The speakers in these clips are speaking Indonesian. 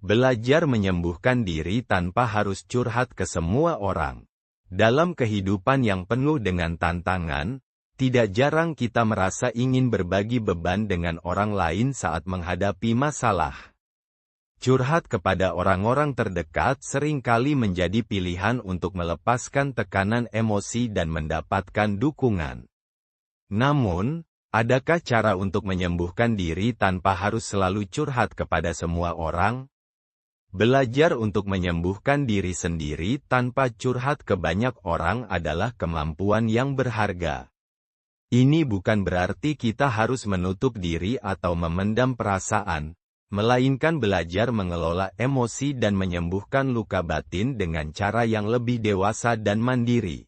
Belajar menyembuhkan diri tanpa harus curhat ke semua orang. Dalam kehidupan yang penuh dengan tantangan, tidak jarang kita merasa ingin berbagi beban dengan orang lain saat menghadapi masalah. Curhat kepada orang-orang terdekat seringkali menjadi pilihan untuk melepaskan tekanan emosi dan mendapatkan dukungan. Namun, adakah cara untuk menyembuhkan diri tanpa harus selalu curhat kepada semua orang? Belajar untuk menyembuhkan diri sendiri tanpa curhat ke banyak orang adalah kemampuan yang berharga. Ini bukan berarti kita harus menutup diri atau memendam perasaan, melainkan belajar mengelola emosi dan menyembuhkan luka batin dengan cara yang lebih dewasa dan mandiri.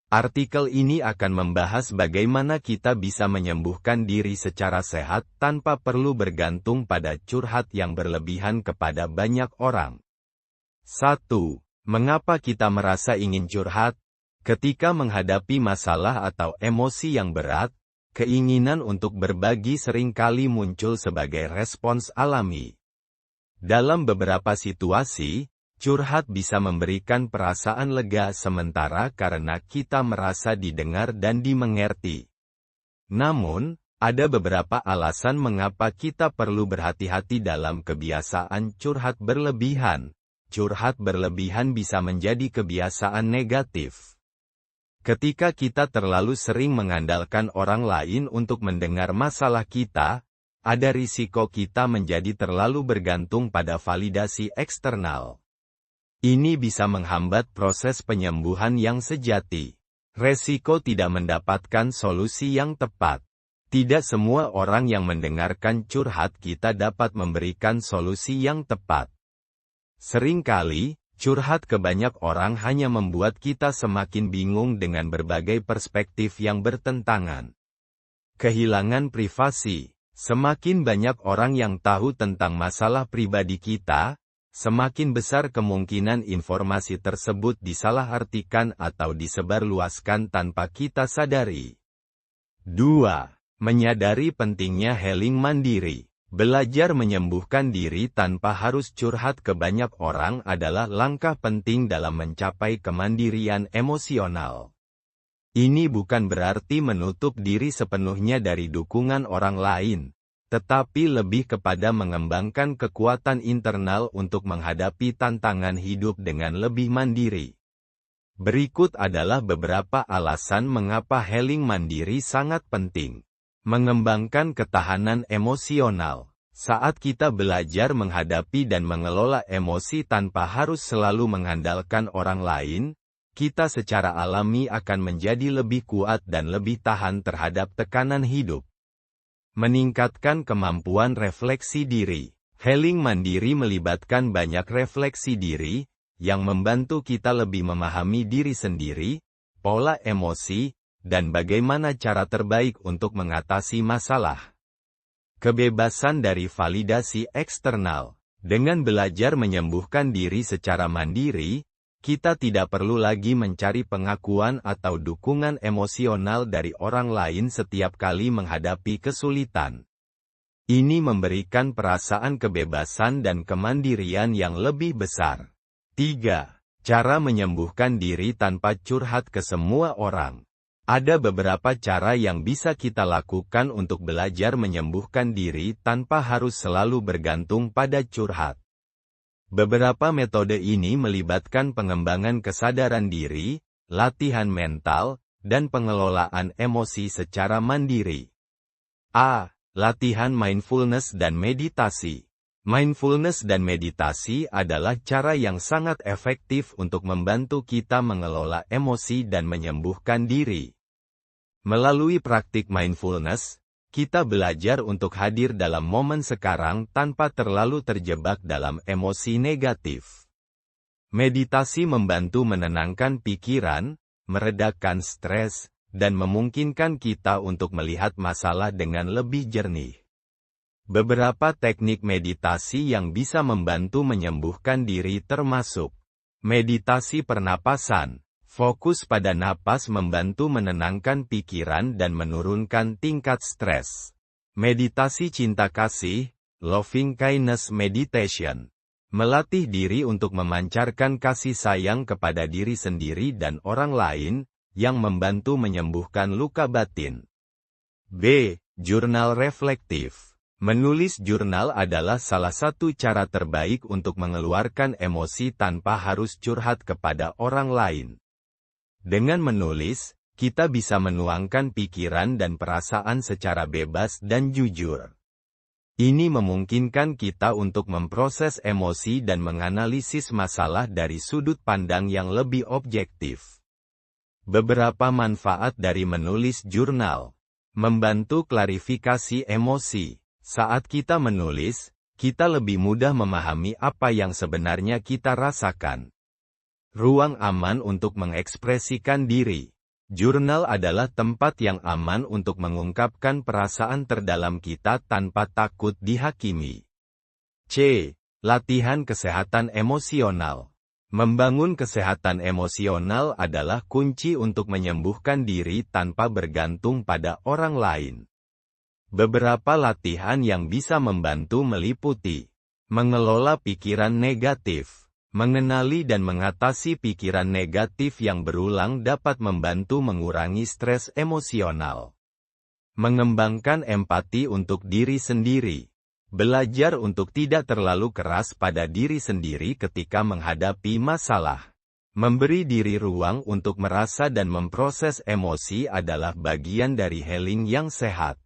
Artikel ini akan membahas bagaimana kita bisa menyembuhkan diri secara sehat tanpa perlu bergantung pada curhat yang berlebihan kepada banyak orang. 1. Mengapa kita merasa ingin curhat? Ketika menghadapi masalah atau emosi yang berat, keinginan untuk berbagi seringkali muncul sebagai respons alami. Dalam beberapa situasi, curhat bisa memberikan perasaan lega sementara karena kita merasa didengar dan dimengerti. Namun, ada beberapa alasan mengapa kita perlu berhati-hati dalam kebiasaan curhat berlebihan. Curhat berlebihan bisa menjadi kebiasaan negatif. Ketika kita terlalu sering mengandalkan orang lain untuk mendengar masalah kita, ada risiko kita menjadi terlalu bergantung pada validasi eksternal. Ini bisa menghambat proses penyembuhan yang sejati. Resiko tidak mendapatkan solusi yang tepat. Tidak semua orang yang mendengarkan curhat kita dapat memberikan solusi yang tepat. Seringkali, curhat ke banyak orang hanya membuat kita semakin bingung dengan berbagai perspektif yang bertentangan. Kehilangan privasi. Semakin banyak orang yang tahu tentang masalah pribadi kita, semakin besar kemungkinan informasi tersebut disalahartikan atau disebarluaskan tanpa kita sadari. 2. Menyadari pentingnya healing mandiri. Belajar menyembuhkan diri tanpa harus curhat ke banyak orang adalah langkah penting dalam mencapai kemandirian emosional. Ini bukan berarti menutup diri sepenuhnya dari dukungan orang lain, tetapi lebih kepada mengembangkan kekuatan internal untuk menghadapi tantangan hidup dengan lebih mandiri. Berikut adalah beberapa alasan mengapa healing mandiri sangat penting. Mengembangkan ketahanan emosional. Saat kita belajar menghadapi dan mengelola emosi tanpa harus selalu mengandalkan orang lain, kita secara alami akan menjadi lebih kuat dan lebih tahan terhadap tekanan hidup. Meningkatkan kemampuan refleksi diri. Healing mandiri melibatkan banyak refleksi diri, yang membantu kita lebih memahami diri sendiri, pola emosi, dan bagaimana cara terbaik untuk mengatasi masalah. Kebebasan dari validasi eksternal. Dengan belajar menyembuhkan diri secara mandiri, kita tidak perlu lagi mencari pengakuan atau dukungan emosional dari orang lain setiap kali menghadapi kesulitan. Ini memberikan perasaan kebebasan dan kemandirian yang lebih besar. 3. Cara menyembuhkan diri tanpa curhat ke semua orang. Ada beberapa cara yang bisa kita lakukan untuk belajar menyembuhkan diri tanpa harus selalu bergantung pada curhat. Beberapa metode ini melibatkan pengembangan kesadaran diri, latihan mental, dan pengelolaan emosi secara mandiri. A. Latihan mindfulness dan meditasi. Mindfulness dan meditasi adalah cara yang sangat efektif untuk membantu kita mengelola emosi dan menyembuhkan diri. Melalui praktik mindfulness, kita belajar untuk hadir dalam momen sekarang tanpa terlalu terjebak dalam emosi negatif. Meditasi membantu menenangkan pikiran, meredakan stres, dan memungkinkan kita untuk melihat masalah dengan lebih jernih. Beberapa teknik meditasi yang bisa membantu menyembuhkan diri termasuk meditasi pernapasan. Fokus pada napas membantu menenangkan pikiran dan menurunkan tingkat stres. Meditasi cinta kasih, loving kindness meditation. Melatih diri untuk memancarkan kasih sayang kepada diri sendiri dan orang lain, yang membantu menyembuhkan luka batin. B. Jurnal reflektif. Menulis jurnal adalah salah satu cara terbaik untuk mengeluarkan emosi tanpa harus curhat kepada orang lain. Dengan menulis, kita bisa menuangkan pikiran dan perasaan secara bebas dan jujur. Ini memungkinkan kita untuk memproses emosi dan menganalisis masalah dari sudut pandang yang lebih objektif. Beberapa manfaat dari menulis jurnal. Membantu klarifikasi emosi. Saat kita menulis, kita lebih mudah memahami apa yang sebenarnya kita rasakan. Ruang aman untuk mengekspresikan diri. Jurnal adalah tempat yang aman untuk mengungkapkan perasaan terdalam kita tanpa takut dihakimi. C. Latihan kesehatan emosional. Membangun kesehatan emosional adalah kunci untuk menyembuhkan diri tanpa bergantung pada orang lain. Beberapa latihan yang bisa membantu meliputi mengelola pikiran negatif. Mengenali dan mengatasi pikiran negatif yang berulang dapat membantu mengurangi stres emosional. Mengembangkan empati untuk diri sendiri. Belajar untuk tidak terlalu keras pada diri sendiri ketika menghadapi masalah. Memberi diri ruang untuk merasa dan memproses emosi adalah bagian dari healing yang sehat.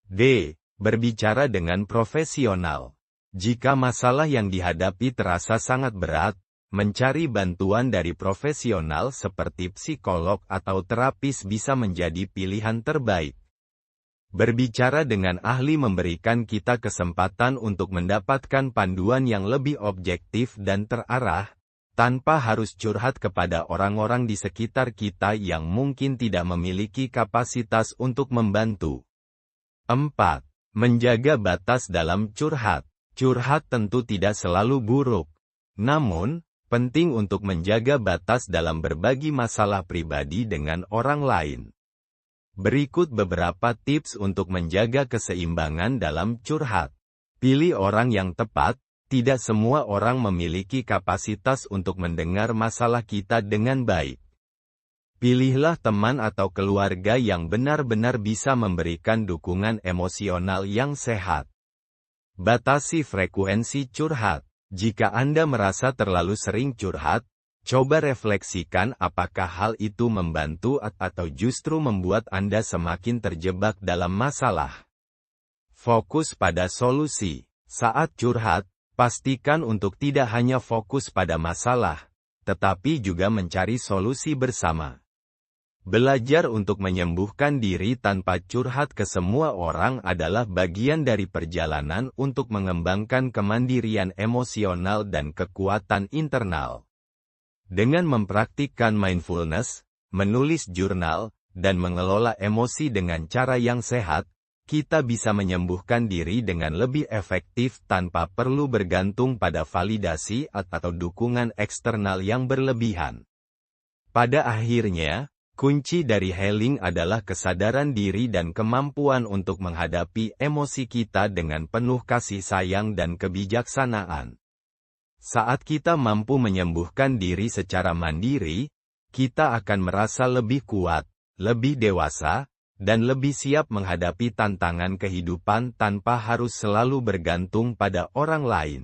D. Berbicara dengan profesional. Jika masalah yang dihadapi terasa sangat berat, mencari bantuan dari profesional seperti psikolog atau terapis bisa menjadi pilihan terbaik. Berbicara dengan ahli memberikan kita kesempatan untuk mendapatkan panduan yang lebih objektif dan terarah, tanpa harus curhat kepada orang-orang di sekitar kita yang mungkin tidak memiliki kapasitas untuk membantu. 4. Menjaga batas dalam curhat. Curhat tentu tidak selalu buruk. Namun, penting untuk menjaga batas dalam berbagi masalah pribadi dengan orang lain. Berikut beberapa tips untuk menjaga keseimbangan dalam curhat. Pilih orang yang tepat. Tidak semua orang memiliki kapasitas untuk mendengar masalah kita dengan baik. Pilihlah teman atau keluarga yang benar-benar bisa memberikan dukungan emosional yang sehat. Batasi frekuensi curhat. Jika Anda merasa terlalu sering curhat, coba refleksikan apakah hal itu membantu atau justru membuat Anda semakin terjebak dalam masalah. Fokus pada solusi. Saat curhat, pastikan untuk tidak hanya fokus pada masalah, tetapi juga mencari solusi bersama. Belajar untuk menyembuhkan diri tanpa curhat ke semua orang adalah bagian dari perjalanan untuk mengembangkan kemandirian emosional dan kekuatan internal. Dengan mempraktikkan mindfulness, menulis jurnal, dan mengelola emosi dengan cara yang sehat, kita bisa menyembuhkan diri dengan lebih efektif tanpa perlu bergantung pada validasi atau dukungan eksternal yang berlebihan. Pada akhirnya, kunci dari healing adalah kesadaran diri dan kemampuan untuk menghadapi emosi kita dengan penuh kasih sayang dan kebijaksanaan. Saat kita mampu menyembuhkan diri secara mandiri, kita akan merasa lebih kuat, lebih dewasa, dan lebih siap menghadapi tantangan kehidupan tanpa harus selalu bergantung pada orang lain.